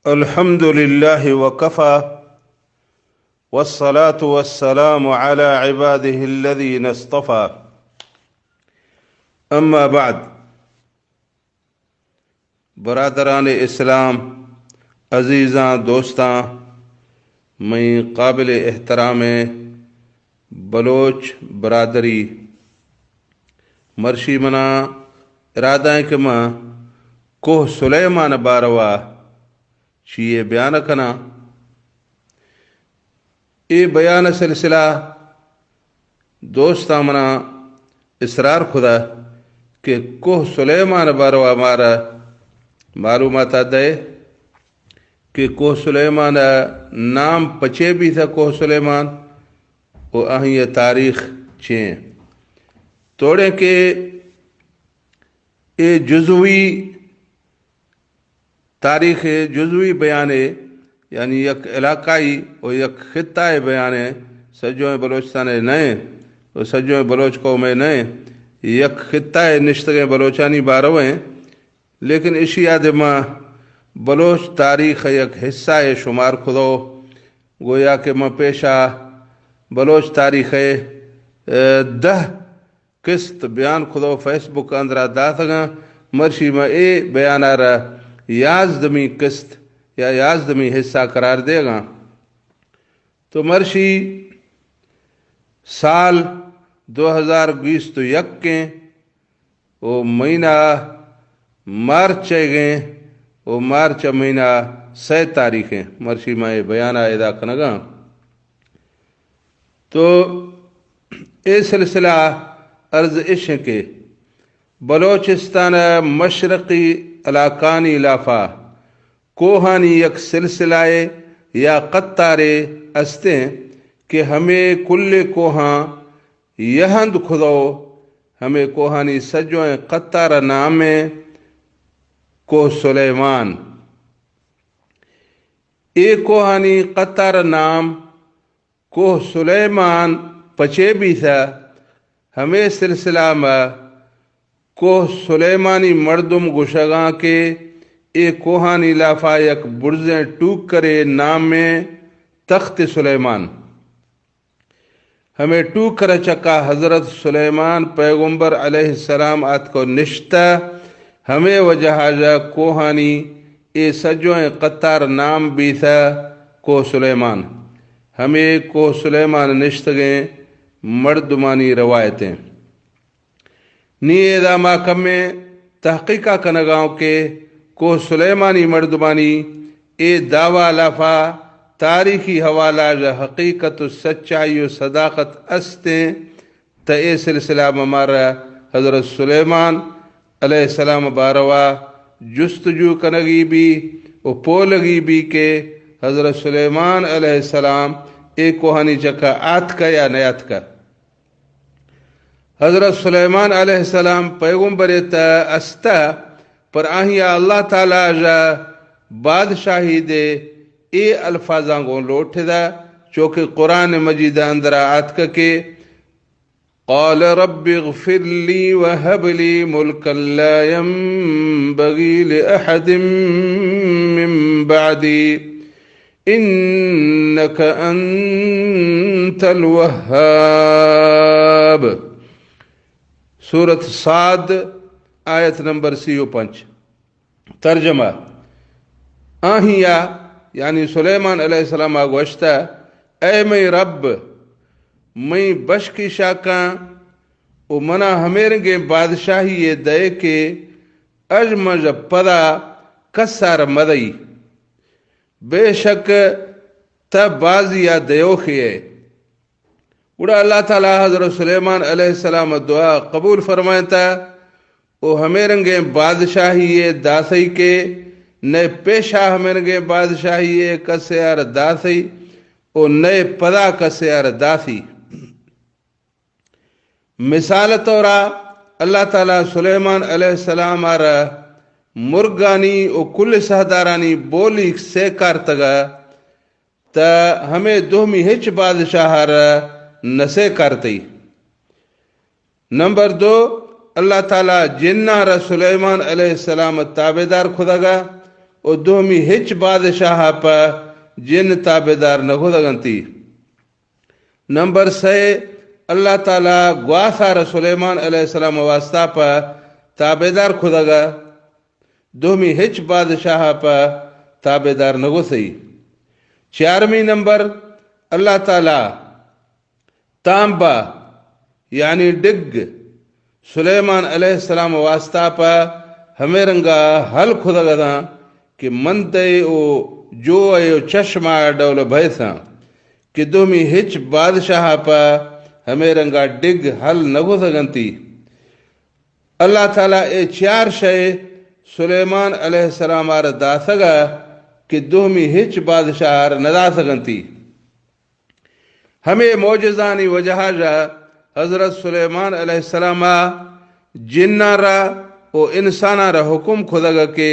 الحمد لله وكفى والصلاة والسلام على عباده الذين اصطفى اما بعد. برادران اسلام، عزیزاں دوستاں، میں قابل احترام بلوچ برادری مرشی منا ارادہ ہے کہ میں کوہ سلیمان باروا چیئے بیان کنا. یہ بیان سلسلہ دوستاں منا اصرار خدا کہ کوہ سلیمان باروا ہمارا معلومات دے کہ کوہ سلیمان نام پچے بھی تھا. کوہ سلیمان وہ یہ تاریخ چین توڑے کہ یہ جزوی تاریخ جزوی بیان ہے، یعنی یک علاقائی اور یک خطہ بیان ہے. سجوں بلوچستان نئے اور سجوں بلوچ قوم نئے یک خطہ نشتگیں بلوچانی بارو ہیں، لیکن اسی یاد ماں بلوچ تاریخ یک حصہ شمار خدو گویا کہ میں پیشہ بلوچ تاریخ 10 قسط بیان خدو فیس بک اندرہ داتگاں مرشی میں اے بیان آرہ یازدمی قسط یا یازدمی حصہ قرار دے گا. تو مرشی سال 2021 کے وہ مہینہ مارچ گئے، وہ مارچ مہینہ 6 تاریخیں مرشی میں بیان ادا کنگا. تو اے سلسلہ عرض عشق کے بلوچستان مشرقی علاقانی لافا کوہانی یک سلسلہ یا قطارے استے کہ ہمیں کل کوہاں یہند خدو ہمیں کوہانی سجویں قطار نام کوہ سلیمان. اے کوہانی قطار نام کوہ سلیمان پچے بھی تھا. ہمیں سلسلہ میں کوہ سلیمانی مردم گشگاں کے اے کوہانی لافا یک برزیں ٹوک کرے نام میں تخت سلیمان. ہمیں ٹوک کر چکا حضرت سلیمان پیغمبر علیہ السلام آت کو نشتہ ہمیں وجہ کوہانی اے سجویں قطار نام بھی تھا کوہ سلیمان. ہمیں کوہ سلیمان نشتگیں مردمانی روایتیں نی دا محکم میں تحقیقہ کنگاؤں کے کوہ سلیمانی مردمانی اے دعویٰ لافا تاریخی حوالہ جا حقیقت و سچائی و صداقت استیں تا اے سلسلہ ممارا حضرت سلیمان علیہ السلام باروا جستجو کنگی بھی و پولگی بھی کہ حضرت سلیمان علیہ السلام اے کوہانی چکا آت کا یا نیات کا. حضرت سلیمان علیہ السلام پیغمبر استا پر آہیا اللہ تعالیٰ جا بادشاہی دے اے الفاظاں کو لوٹ دا چونکہ قرآن مجید اندر آت کے قال رب اغفر لی وہب لی ملکا لا ينبغی لأحد من بعدی انک انت الوہاب. سورت صاد آیت نمبر 35. ترجمہ آہیا یعنی سلیمان علیہ السلام آگوشتا اے میں رب میں بشکی شاکاں او منا ہمیرنگے بادشاہی یہ دے کے اجمج پدا کسار مدئی بے شک تب بازیا دیوخی ہے. اڑا اللہ تعالیٰ حضرت سلیمان علیہ السلام دعا قبول فرمائتا او ہمیں رنگے بادشاہی داسی کے نئے پیشہ ہمیں رنگے بادشاہی کسے ار داسی او نئے پدا کسے ار داسی. مثال طورا اللہ تعالیٰ سلیمان علیہ السلام آر مرگانی او کل سہدارانی بولی سے کارتگا تا ہمیں دومی ہچ بادشاہ نسے کرتی. نمبر 2 اللہ تعالیٰ جنہ سلیمان علیہ السلام تابدار خدا گا او دومی ہچ بادشاہ پا جن تابدار نگو دگنتی. نمبر 6 اللہ تعالیٰ گواسار سلیمان علیہ السلام واسطہ پا تابدار خودگا دومی ہچ بادشاہ پا تابدار نگو سی. 4 نمبر اللہ تعالیٰ تانبا یعنی ڈگ سلیمان علیہ السلام واسطہ پا ہمیں رنگا حل خودگا دا کہ منتے او جو ایو چشمہ ڈول بھیسا کہ دومی ہچ بادشاہ پا ہمیں رنگا ڈگ حل نگو سگنتی. اللہ تعالیٰ اے 4 شے سلیمان علیہ السلام آر دا سگا کہ دومی ہچ بادشاہ آر ندا سگنتی. ہمیں موجزانی وجہ جا حضرت سلیمان علیہ السلام جنہ را او انسانا را حکم خودگا کے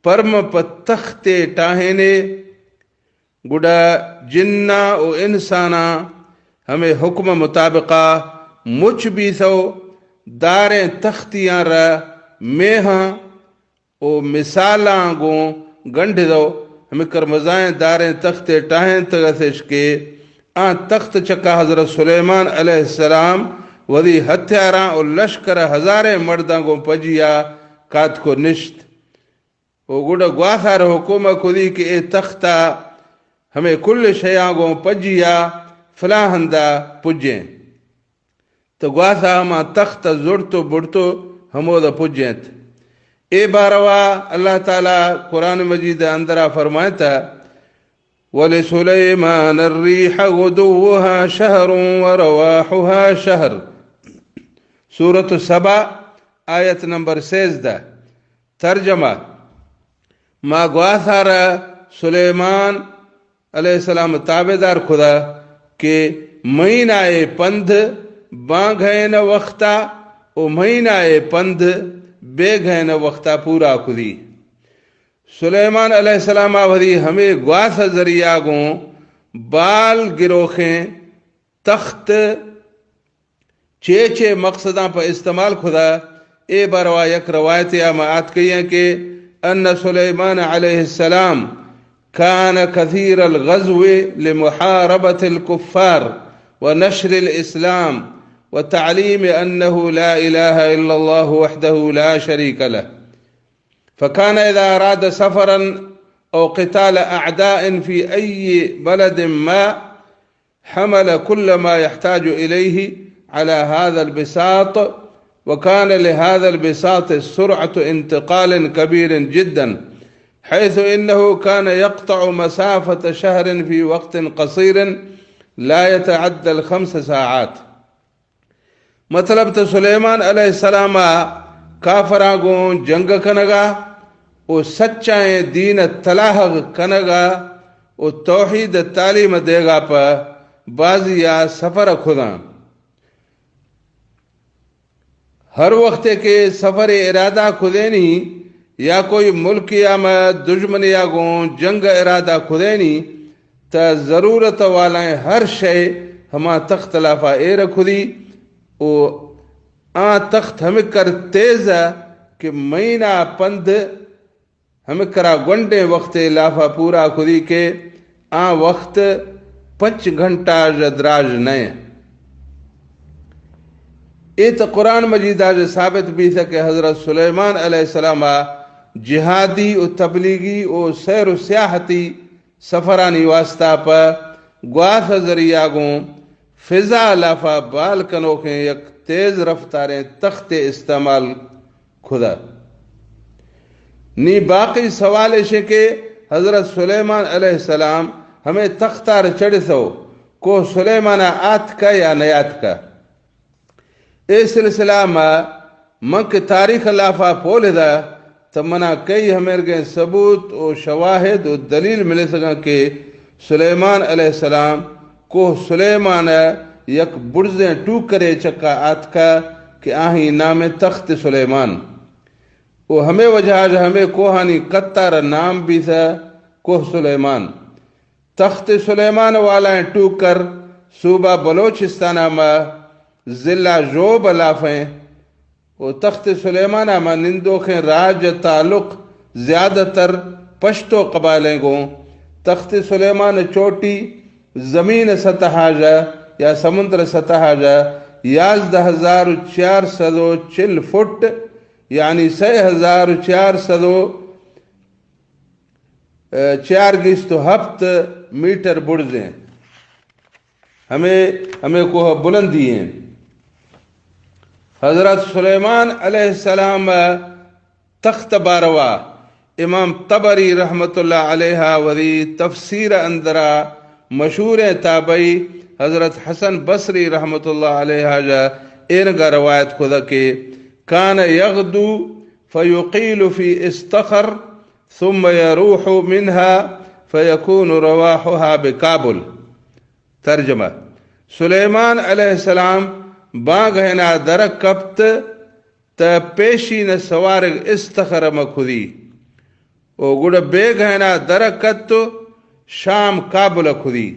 پرم پا تخت ٹاہنے گڑا جنہ او انسانا ہمیں حکم مطابقہ مچ بھی سو داریں تختیاں را میہاں او مثالاں گو گنڈ دو ہمیں کرمزائیں داریں تخت ٹاہیں تگسش کے آن تخت چکا حضرت سلیمان علیہ السلام وذی ہتھیاراں او لشکر ہزاریں مرداں گو پجیا کات کو نشت او گوڑا گواسار حکومہ کو دی کہ اے تختہ ہمیں کل شیاں گو پجیا فلاہندہ پجیں تو گواسا ہما تخت زڑتو بڑتو ہمو دا پجیں. اے باروا اللہ تعالیٰ قرآن مجید اندرہ فرمائتا وَلِسُلَيْمَانَ الرِّيحَ غُدُوُّهَا شَهْرٌ وَرَوَاحُهَا شَهْرٌ سورة سبا آیت نمبر 16. ترجمہ ما گواسار سلیمان علیہ السلام تابدار خدا کہ مہینہ پند بانگھین وقتا او مہینہ پند بے گھین وقتا پورا خودی. سلیمان علیہ السلام آوری ہمیں گواس ذریعہ گوں بال گروخیں تخت چے مقصداں پر استعمال خدا. اے بروا یک روایت آمات کہیں کہ ان سلیمان علیہ السلام كان كثير الغزو لمحاربة الكفار ونشر الإسلام وتعليم أنه لا إله إلا الله وحده لا شريك له. فكان إذا أراد سفرا أو قتال أعداء في أي بلد ما حمل كل ما يحتاج إليه على هذا البساط، وكان لهذا البساط سرعة انتقال كبير جدا، حيث إنه كان يقطع مسافة شهر في وقت قصير لا يتعدى 5 ساعات. مطلب تو سلیمان علیہ السلام کافراں گوں جنگ کنگا او سچائیں دین تلاح کنگا او توحید تعلیم دے گا پا بازی یا سفر خدا. ہر وقت کے سفر ارادہ خدینی یا کوئی ملک یا دشمن یا گوں جنگ ارادہ خدینی تا ضرورت والائیں ہر شے ہما تخت لافا اے رکھدی او آن تخت ہمیں کر تیزا کہ مہینہ پند ہمیں کرا گنڈے وقت لافا پورا خودی کے آن وقت 5 گھنٹہ جدراج نئے. اے تو قرآن مجید آج ثابت بھی تھا کہ حضرت سلیمان علیہ السلام جہادی و تبلیغی و سیر و سیاحتی سفرانی واسطہ پا گواس ذریعہ گوں فضا لافا بال کنوکیں یک تیز رفتاریں تخت استعمال خدا. نی باقی سوال ہے کہ حضرت سلیمان علیہ السلام ہمیں تختار چڑھ سو کو سلیمان آت کا یا نیات کا. اے سلسلہ منک تاریخ لافا پول دا تمنا کئی ہمیں گئے ثبوت و شواہد و دلیل ملے سکا کہ سلیمان علیہ السلام کو سلیمان یک برزیں ٹوکرے چکا آت کا کہ آہی نام تخت سلیمان. وہ ہمیں وجہ ہمیں کوہانی قطار نام بھی تھا کوہ سلیمان. تخت سلیمان والائیں ٹوکر صوبہ بلوچستانہ میں ضلع جوب لافیں. وہ تخت سلیمان میں نندوخیں راج تعلق زیادہ تر پشتو قبائلیں گوں تخت سلیمان چوٹی زمین سطح جا یا سمندر سطح جا 11,440 فٹ یعنی 6,407 میٹر برزیں ہمیں کوہ بلندی ہیں. حضرت سلیمان علیہ السلام تخت باروا امام طبری رحمت اللہ علیہ وری تفسیر اندرا مشہور تابعی حضرت حسن بصری رحمت اللہ علیہ جا اینگا روایت خدا کہ کان یغدو فیقیل فی استخر ثم یروح منها فیکون رواحها بکابل. ترجمہ: سلیمان علیہ السلام باغ ہینا درک کپت تا پیشین سوارگ استخر مکھدی او گڑ بیگ ہینا درک کت شام کابل کھدی.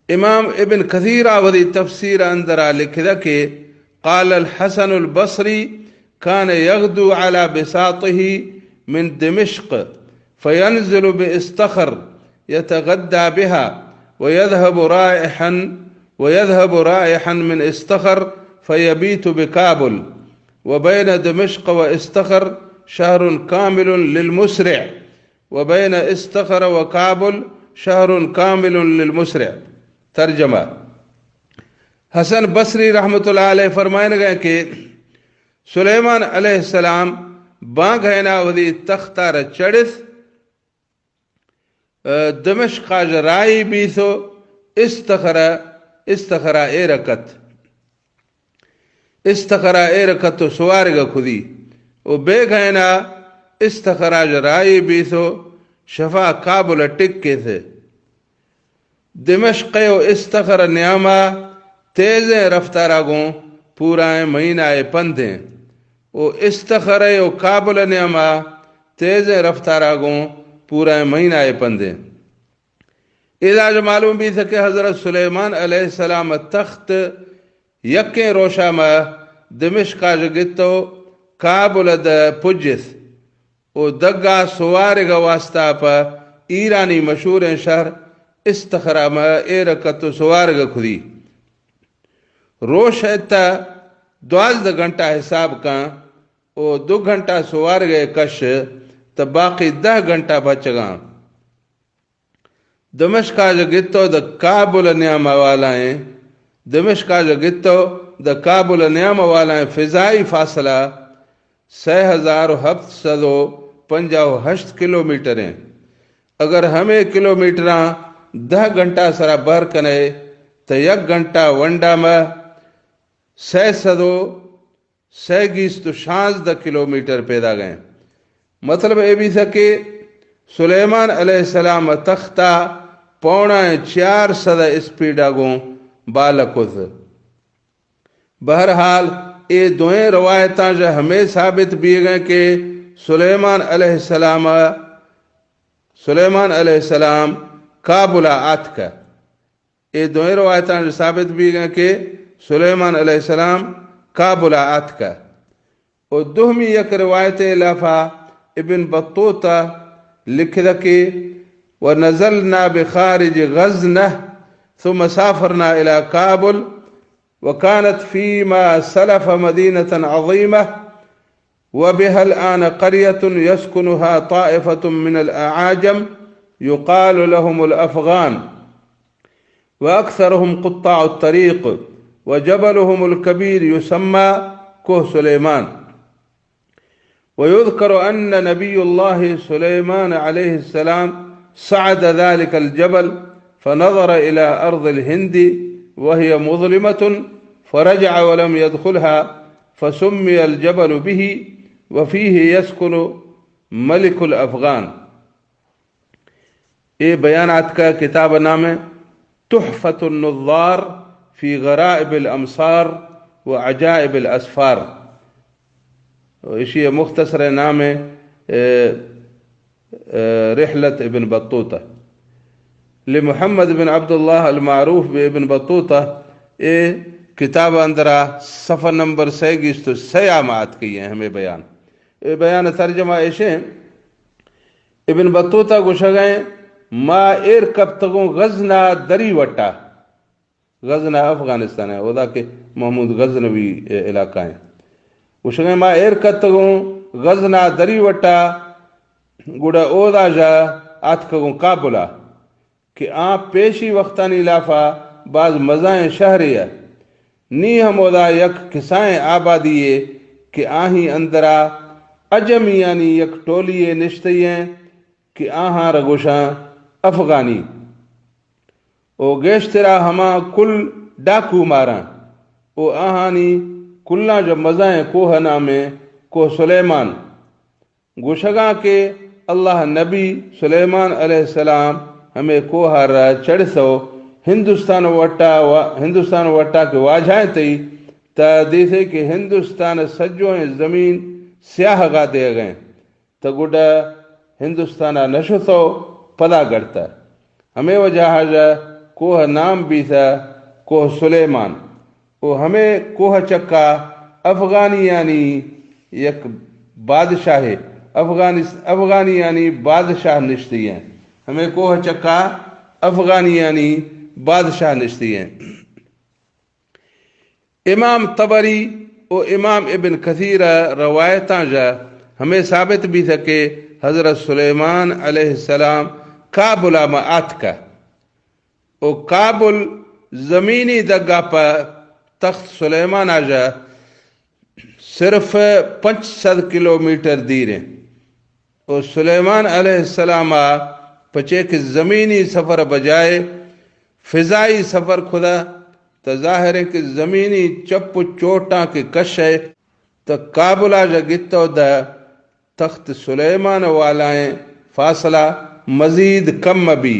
امام ابن کثیر آوری تفسیر اندرا لکھدا کہ قال الحسن البصری كان يغدو على بساطه من دمشق فينزل باستخر يتغدى بها ويذهب رائحا من استخر فيبيت بكابل وبين دمشق واستخر شهر كامل للمسرع وبين استخر وكابل شهر كامل للمسرع. ترجمہ: حسن بصری رحمت اللہ علیہ فرمائیں گے کہ سلیمان علیہ السلام بانگ ہینا ودی تختار چڑس دمشق رائی بیسو استخرا اے رکت سوارگ خودی او بیگ ہینا استخراج رائی بیسو شفا کابل ٹکے سے. دمشق و استخر نیاما تیزیں رفتارہ گوں پورائیں مہینہ پندیں او استخر و کابل نیاما تیزیں رفتارہ گوں پورائیں مہینہ پندیں. اذا جو معلوم بھی تھا کہ حضرت سلیمان علیہ السلام تخت یکیں روشا میں دمشقہ جگتو کابل دا پجس او دگا سوارگ واسطہ پا ایرانی مشہور شہر استخرا میں اے رکت سوارگ کھدی. روش ایتا 12 گھنٹہ حساب کا او 2 گھنٹہ سوارگ کش تا باقی 10 گھنٹہ بچ گا. دمشقہ جگتو دا کابل نیام والائیں دمشقہ جگتو دا کابل نیام والائیں فضائی فاصلہ 6,758 کلومیٹر ہیں. اگر ہمیں کلومیٹراں 10 گھنٹہ سرا بہر کنے تو 1 گھنٹہ ونڈا میں 616 کلومیٹر پیدا گئے. مطلب یہ بھی تھا کہ سلیمان علیہ السلام تختہ 450 اسپیڈ آگوں بالکوز. بہرحال یہ دوئیں روایتاں جو ہمیں ثابت بھی گئے کہ سلیمان علیہ السلام کابل آت کا. یہ دوئیں روایتاں جو ثابت بھی گئے کہ سلیمان علیہ السلام کابل آت کا. اور دوہمی یک روایت لافا ابن بطوطہ لکھدا کہ وَنَزَلْنَا بِخَارِجِ غَزْنَةٍ ثُمَّ سَافَرْنَا إِلَى كَابُلَ وكانت فيما سلف مدينة عظيمة وبها الآن قرية يسكنها طائفة من الأعاجم يقال لهم الأفغان وأكثرهم قطاع الطريق وجبلهم الكبير يسمى كه سليمان. ويذكر أن نبي الله سليمان عليه السلام صعد ذلك الجبل فنظر إلى أرض الهند وهي مظلمة فرجع ولم يدخلها فسمي الجبل به وفيه يسكن ملك الأفغان. یہ بیانات کا کتاب نام ہے تحفۃ النظار فی غرائب الامصار وعجائب الاسفار. اسی مختصر نام ہے رحلت ابن بطوطہ لمحمد بن عبداللہ المعروف بابن بطوطہ. یہ کتاب اندرا صفحہ نمبر 6 سیامات کی ہیں ہمیں بیان. بیان ترجمہ ایشیں ابن بطوطہ گوشگائیں ما ارکب تگوں غزنا دری وٹا، غزنا افغانستان ہے ادا کے محمود غزنوی علاقہ ہیں، گوشگائیں ما ارکب تگوں غزنا دری وٹا گوڑا اودا جا آت کگوں کابلا کہ پیشی وقتانی لافا بعض مزائیں شہری ہے نی ہم اودا یک کسائیں آبادیے کہ آہیں اندرا عجمی یعنی یک ٹولیے نشتی ہیں کہ آہاں رگوشاں افغانی او گیشترا ہما کل ڈاکو ماراں او آہانی کلاں جب مزائیں کوہ نامے کوہ سلیمان گوشگاں کے اللہ نبی سلیمان علیہ السلام ہمیں کوہ را چڑھ سو ہندوستان وٹا کے واجھائیں تئی تا دیسے کہ ہندوستان سجویں زمین سیاہ گا دے گئے تا گوڑا ہندوستان نشتو پدا گڑتا ہمیں وجہ کوہ نام بھی تھا کوہ سلیمان وہ ہمیں کوہ چکا افغانی یعنی یک بادشاہ افغانی یعنی بادشاہ نشتی ہیں، ہمیں کوہ چکا افغانی یعنی بادشاہ نشتی ہیں۔ امام طبری و امام ابن کثیر روایتاں جا ہمیں ثابت بھی تھا کہ حضرت سلیمان علیہ السلام کابل میں آت کا او کابل زمینی دگا پر تخت سلیمان آجا صرف 500 کلومیٹر دیر ہیں، اور سلیمان علیہ السلام پچے کہ زمینی سفر بجائے فضائی سفر خدا تو ظاہر ہے کہ زمینی چپ چوٹاں کے کش ہے تو کابلہ جگتو دا تخت سلیمان والائیں فاصلہ مزید کم بھی،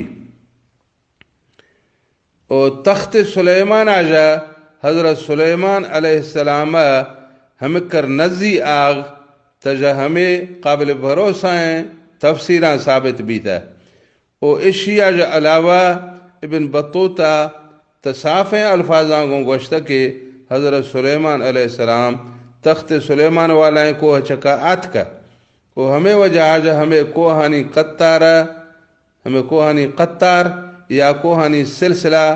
اور تخت سلیمان آجا حضرت سلیمان علیہ السلام ہمیں کر نزی آغ تجا ہمیں قابل بھروسہ ہیں تفسیران ثابت بھی تھا، اور اشیاء جا علاوہ ابن بطوطہ تصافیں الفاظاں کو گوشتا کہ حضرت سلیمان علیہ السلام تخت سلیمان والائیں کوہ چکا آت کا، وہ ہمیں وجہ جا ہمیں کوہانی قطار یا کوہانی سلسلہ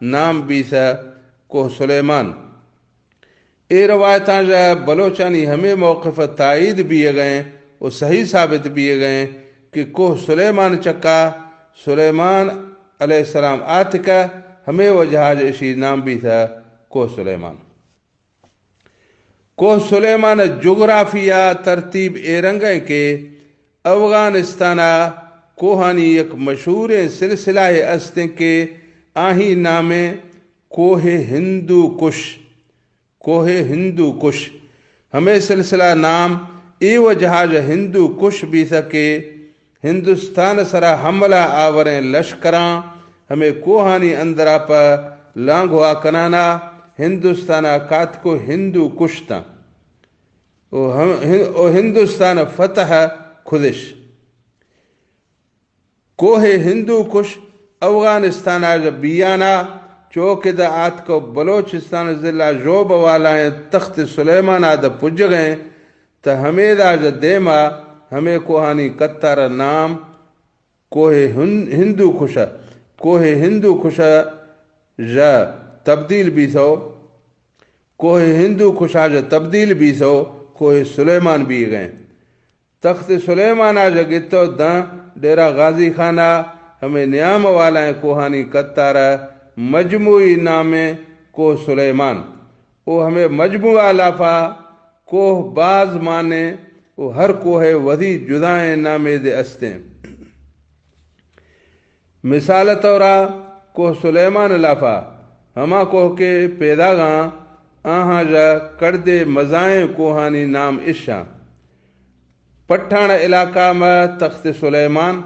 نام بھی تھا کوہ سلیمان۔ اے روایتاں جا بلوچانی ہمیں موقف تائید بھی گئے اور صحیح ثابت بھی گئے کہ کوہ سلیمان چکا سلیمان علیہ السلام آت کا، ہمیں وجہ اسی نام بھی تھا کوہ سلیمان۔ کوہ سلیمان جغرافیہ ترتیب اے رنگ ہے کہ افغانستانہ کوہانی ایک مشہور سلسلہ استیں کے آہی نامے کوہ ہندو کش ہمیں سلسلہ نام ای وجہ ہندو کش بھی تھا کہ ہندوستان سرا حملہ آوریں لشکراں ہمیں کوہانی اندرا پر لانگ ہوا کنانا ہندوستان کات کو ہندو کشتا او ہندوستان فتح خودش کوہ ہندو کش افغانستان آج بیانا چوک دا آت کو بلوچستان ضلع جوب والا ہیں تخت سلیمان آدھا پج گئے تا ہمیں دا جا دیما ہمیں کوہانی قطار نام کوہ ہندو کشا جا تبدیل بھی سو کوہ ہندو کشا جا تبدیل بھی سو کوہ سلیمان بھی گئے تخت سلیمان آجا گتو داں ڈیرہ غازی خانہ ہمیں نیام والا ہیں کوہانی قطارہ مجموعی نامے کوہ سلیمان وہ ہمیں مجموعہ لافا کوہ باز مانے وہ ہر کوہ ودی جدائیں نامے دے استیں مثال طورا کوہ سلیمان لافا ہما کوہ کے پیدا گاں آہاں جا کردے مزائیں کوہانی نام اشاں پٹھان علاقہ میں تخت سلیمان،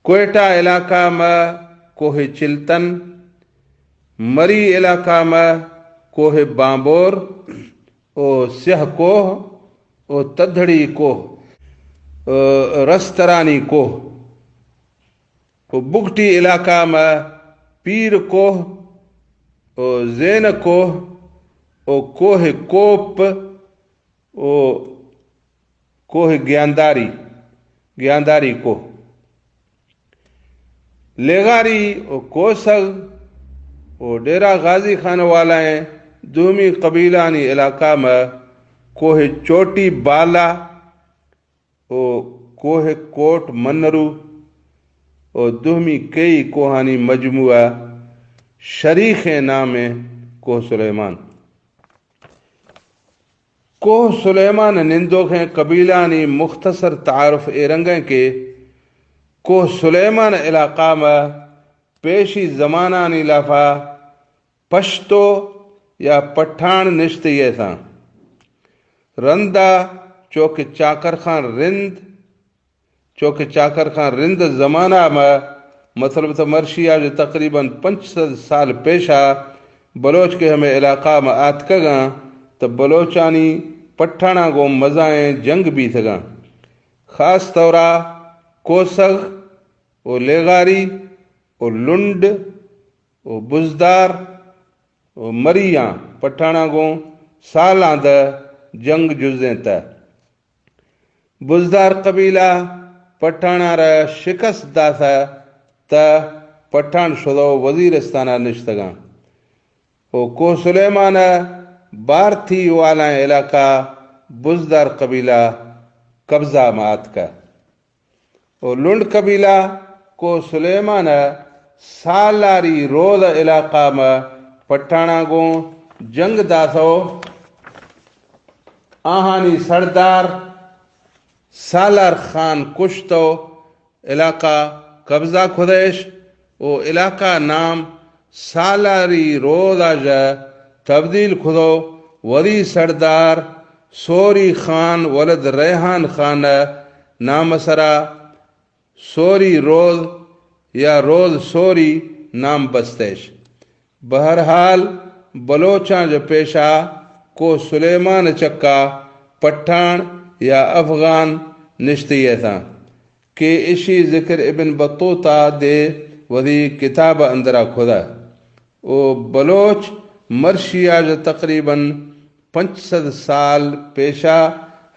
کوئٹہ علاقہ میں کوہ چلتن، مری علاقہ میں کوہ بامبور او سیہ کوہ او تدھڑی کوہ رسترانی کوہ او بگٹی علاقہ میں پیر کوہ او زین کوہ او کوہ کوپ او کوہ گیانداری کوہ، لیغاری او کوسگ او ڈیرہ غازی خانہ والا ہیں دومی قبیلانی علاقہ میں کوہ چوٹی بالا او کوہ کوٹ منرو او دومی کئی کوہانی مجموعہ شریخ نام کوہ سلیمان۔ کوہ سلیمان نندوک ہیں قبیلانی مختصر تعارف رنگیں کے کوہ سلیمان علاقہ میں پیشی زمانانی لافا پشتو یا پٹھان نشتی ایسا رندہ چوک چاکر خان رند زمانہ میں مطلب تو مرشیہ جو تقریباً 500 سال پیشہ بلوچ کے ہمیں علاقہ میں آت کگاں تو بلوچانی پٹھانا گو مزائیں جنگ بھی تھگاں، خاص طورہ کوسگ او لیغاری او لنڈ او بزدار او مریاں پٹھانا گو سالاں دا جنگ جزیں تا۔ بزدار قبیلہ پٹھانا را شکست دا تھا تا پٹھان شدو وزیرستانہ نشتگاں او کوہ سلیمان بارتھی والا علاقہ بزدار قبیلہ قبضہ مات کا او لنڈ قبیلہ کوہ سلیمان سالاری رود علاقہ میں پٹھانا گو جنگ دا تھو آہانی سردار سالار خان کشتو علاقہ قبضہ خدیش او علاقہ نام سالاری رودا جا تبدیل خدو وری سردار سوری خان ولد ریحان خان نام سرا سوری رود یا رود سوری نام بستیش۔ بہرحال بلوچاں جو پیشہ کو سلیمان چکا پٹھان یا افغان نشتی تھا کہ اسی ذکر ابن بطوطہ دے وہی کتاب اندرا خدا او بلوچ مرشیہ جو تقریباً 500 سال پیشہ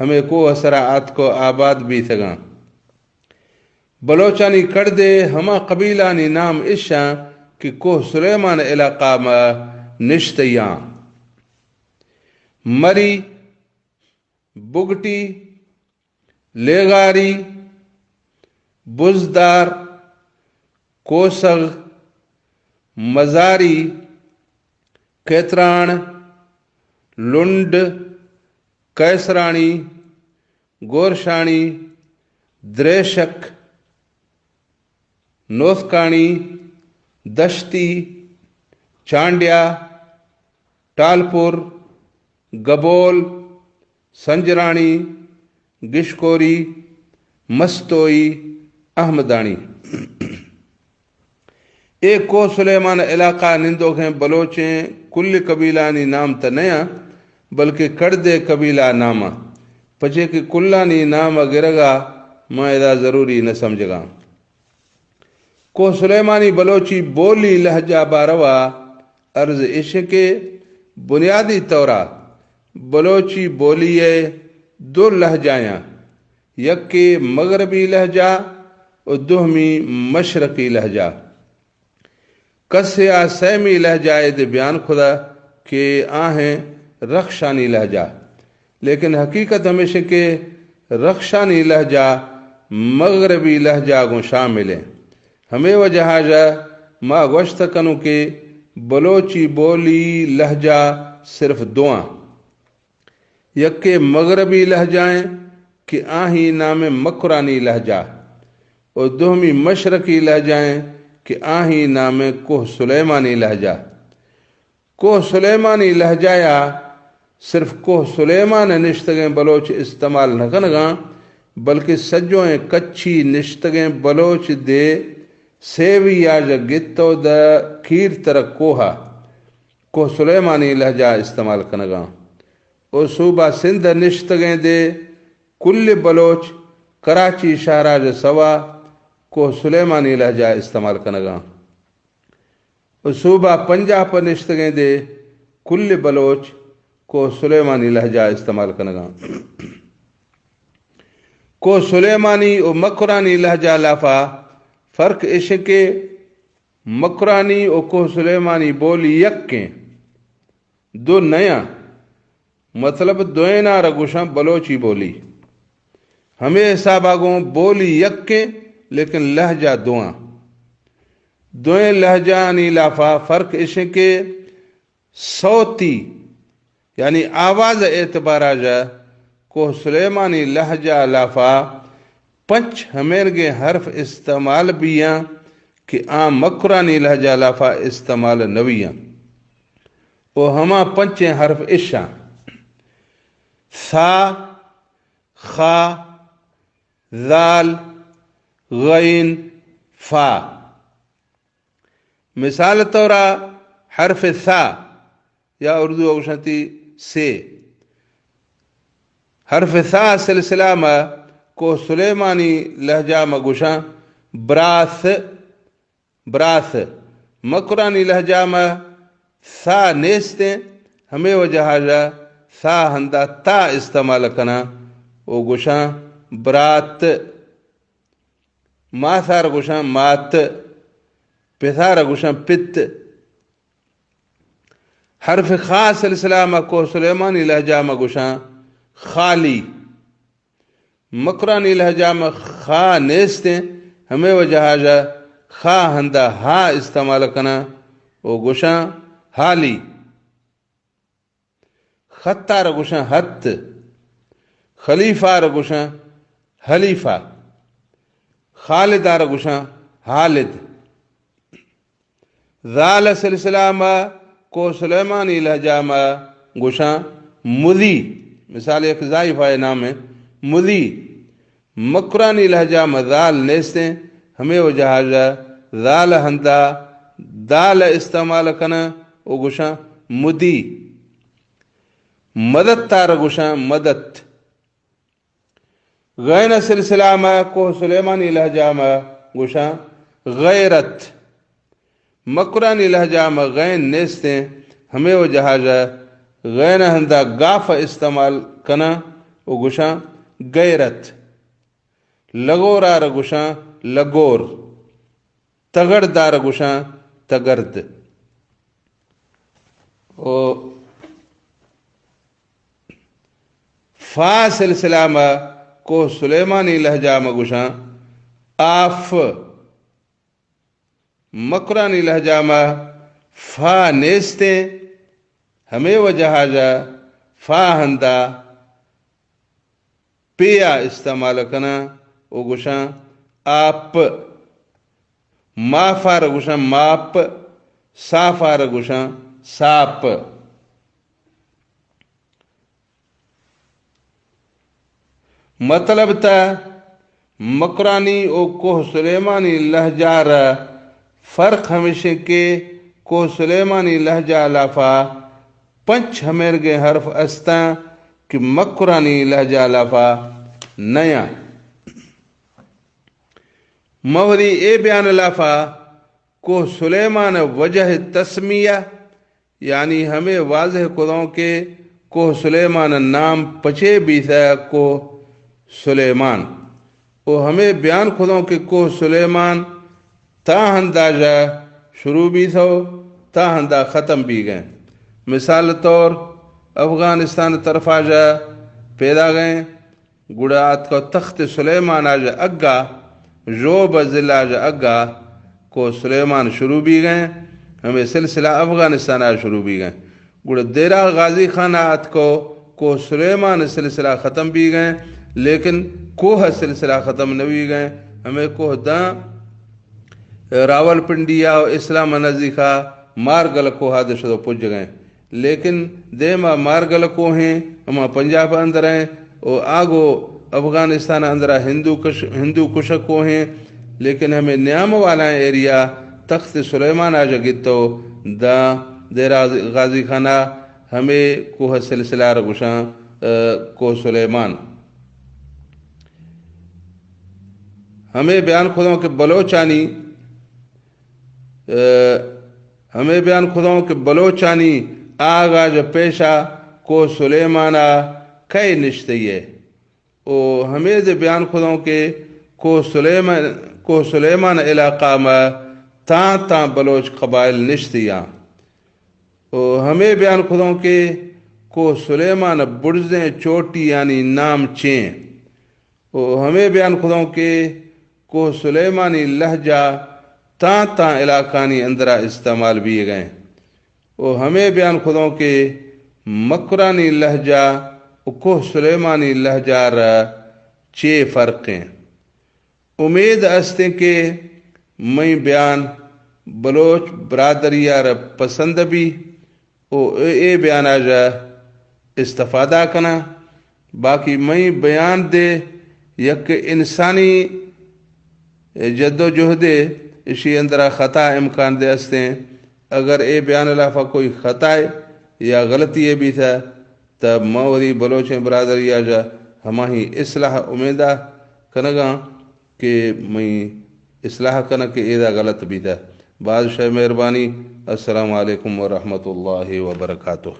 ہمیں کو اثرات کو آباد بھی تھگاں۔ بلوچانی کردے ہما قبیلانی نام اشاں کہ کوہ سلیمان علاقہ میں نشتیاں مری، بگٹی، لیغاری، بزدار، کوسگ، مزاری، کیتران، لنڈ، کیسرانی، گورشانی، دریشک، نوسکانی، دشتی، چانڈیا، ٹالپور، گبول، سنجرانی، گشکوری، مستوئی، احمدانی۔ ایک کوہ سلیمان علاقہ نندوک ہیں بلوچیں کل قبیلانی نام تا نیا بلکہ کردے قبیلہ نامہ پچھے کہ کلانی نام گرگا مائدہ ضروری نہ سمجھگا۔ کوہ سلیمانی بلوچی بولی لہجہ باروا عرض عشق بنیادی طورہ بلوچی بولی دو لہجائیں، یک مغربی لہجہ اور دوہمی مشرقی لہجہ۔ کسیا سیمی لہجہ دے بیان خدا کہ آہیں رخشانی لہجہ، لیکن حقیقت ہمیشہ کہ رخشانی لہجہ مغربی لہجہ کو شامل ہے۔ ہمیں وجہ جا ما گوشت کنو کہ بلوچی بولی لہجہ صرف دواں، یک مغربی لہجائیں کہ آہی نام مکرانی لہجہ اور دوہمی مشرقی لہجائیں کہ آہی نام کوہ سلیمانی لہجہ۔ کوہ سلیمانی لہجہ یا صرف کوہ سلیمان نشتگیں بلوچ استعمال نہ کنگاں بلکہ سجویں کچھی نشتگیں بلوچ دے سیوی یا جا گتو دا کھیر ترک کوہ سلیمانی لہجہ استعمال کنگاں۔ اور صوبہ سندھ نشتگیں دے کل بلوچ کراچی شہرہ جا سوا کوہ سلیمانی لہجہ استعمال کنگاں۔ اور صوبہ پنجاب پر نشتگیں دے کل بلوچ کوہ سلیمانی لہجہ استعمال کنگاں۔ کو سلیمانی و مکرانی لہجہ لافا فرق اس کے مکرانی و کو سلیمانی بولی یک کے دو نیا مطلب دوینا رگوشاں بلوچی بولی ہمیں حساب آگوں بولی یک کے لیکن لہجہ دوئیں لہجہ نی لافا فرق اس کے صوتی یعنی آواز اعتبار آجا کو سلیمانی لہجہ لافا پنچ ہمیں حرف استعمال بیاں کہ عام مکرانی لہجہ لافا استعمال نویاں وہ ہما پنچ حرف اشاں ثا خا ذال غین فا مثال طورا حرف ثا یا اردو اوشنتی سے حرف ثا سلسلہ میں کو سلیمانی لہجہ میں گوشاں براث مکرانی لہجہ میں ثا نیستیں ہمیں وجہ حاجہ ثا ہندہ تا استعمال کنا وہ گوشاں برات ما ثار گوشاں مات پثار گوشاں پت حرف خا سلسلہ میں کو سلیمانی لہجہ میں گوشاں خالی مکرانی لہجہ میں خا نیستیں ہمیں وجہ حاجہ خا ہندہ ہا استعمال کنا وہ گوشاں حالی خطہ رگوشاں حت خلیفہ رگوشاں حلیفہ خالد رگوشاں حالد ذال سلسلہ میں کو سلیمانی لہجہ میں گوشاں مذی مثال ایک ضائفہ نام ہے مذی مکرانی لہجہ میں ذال نیستیں ہمیں وجہ حاجہ ذال ہندہ دال استعمال کنا وہ گوشاں مدی مدد تار گوشاں مدد غین سلسلہ میں کو سلیمانی لہجہ میں گوشاں غیرت مکرانی لہجہ میں غین نیستیں ہمیں وہ جہاجہ غین ہندہ گاف استعمال کنا وہ گوشاں غیرت لگورا رگوشاں لگور تگڑ دار گوشاں تگرد فا سلسلہ میں کو سلیمانی لہجہ میں گوشاں آف مکرانی لہجہ میں فا نیستیں ہمیں وجہ حاجہ فا ہندہ پیا استعمال کنا وہ گوشاں آپ ما فار گوشاں ماپ سا فار گوشاں ساپ مطلب تا مکرانی او کوہ سلیمانی لہجہ را فرق ہمیشہ کے کوہ سلیمانی لہجہ لافا پنچ ہمیرگے حرف استاں کہ مکرانی لہجہ لافا نیا موری اے بیان لافا کوہ سلیمان وجہ تسمیہ یعنی ہمیں واضح قدوں کے کوہ سلیمان نام پچے بھی تھا کوہ سلیمان وہ ہمیں بیان خودوں کے کوہ سلیمان تا ہندہ جا شروع بھی تھو تا ہندہ ختم بھی گئے مثال طور افغانستان طرف آجا پیدا گئے گڑات کو تخت سلیمان آجا اگا جوب ضلع آجا اگا کو سلیمان شروع بھی گئے ہمیں سلسلہ افغانستان آجا شروع بھی گئے گڑ دیرہ غازی خان آت کو سلیمان سلسلہ ختم بھی گئے لیکن کوہ سلسلہ ختم نوی گئے ہمیں کوہ داں راول پنڈیا و اسلام نزدیکا مارگل کوہ دشدو پج گئے لیکن دیما مارگل کوہ ہیں ہما پنجاب اندر ہیں اور آگو افغانستان اندر ہندو کشک کوہ ہیں لیکن ہمیں نیام والا ایریا تخت سلیمان آجا گتو دا دیرہ غازی خانہ ہمیں کوہ سلسلہ رگوشاں کوہ سلیمان ہمیں بیان خودوں کے آغا جو پیشہ کو سلیمانہ کئی نشتی ہے او ہمیں دے بیان خودوں کے کو سلیمان علاقہ میں تاں بلوچ قبائل نشتیاں او ہمیں بیان خودوں کے کو سلیمان برزیں چوٹی یعنی نام چیں او ہمیں بیان خودوں کے کو سلیمانی لہجہ تاں علاقانی اندرا استعمال بھی گئے او ہمیں بیان خودوں کے مکرانی لہجہ کو سلیمانی لہجہ را چے فرقیں امید استے کہ میں بیان بلوچ برادری را پسند بھی او اے بیان آجا استفادہ کنا باقی میں بیان دے یک انسانی جد و جہد اسی اندرا خطا امکان دے استے ہیں اگر اے بیان علافہ کوئی خطا یا غلطی ہے بھی تھا تب موری بلوچیں برادری آجا ہماری اصلاح امیدہ کنگا کہ میں اصلاح کنا کہ ایدہ غلط بھی تھا بادشاہ مہربانی السلام علیکم ورحمۃ اللہ وبرکاتہ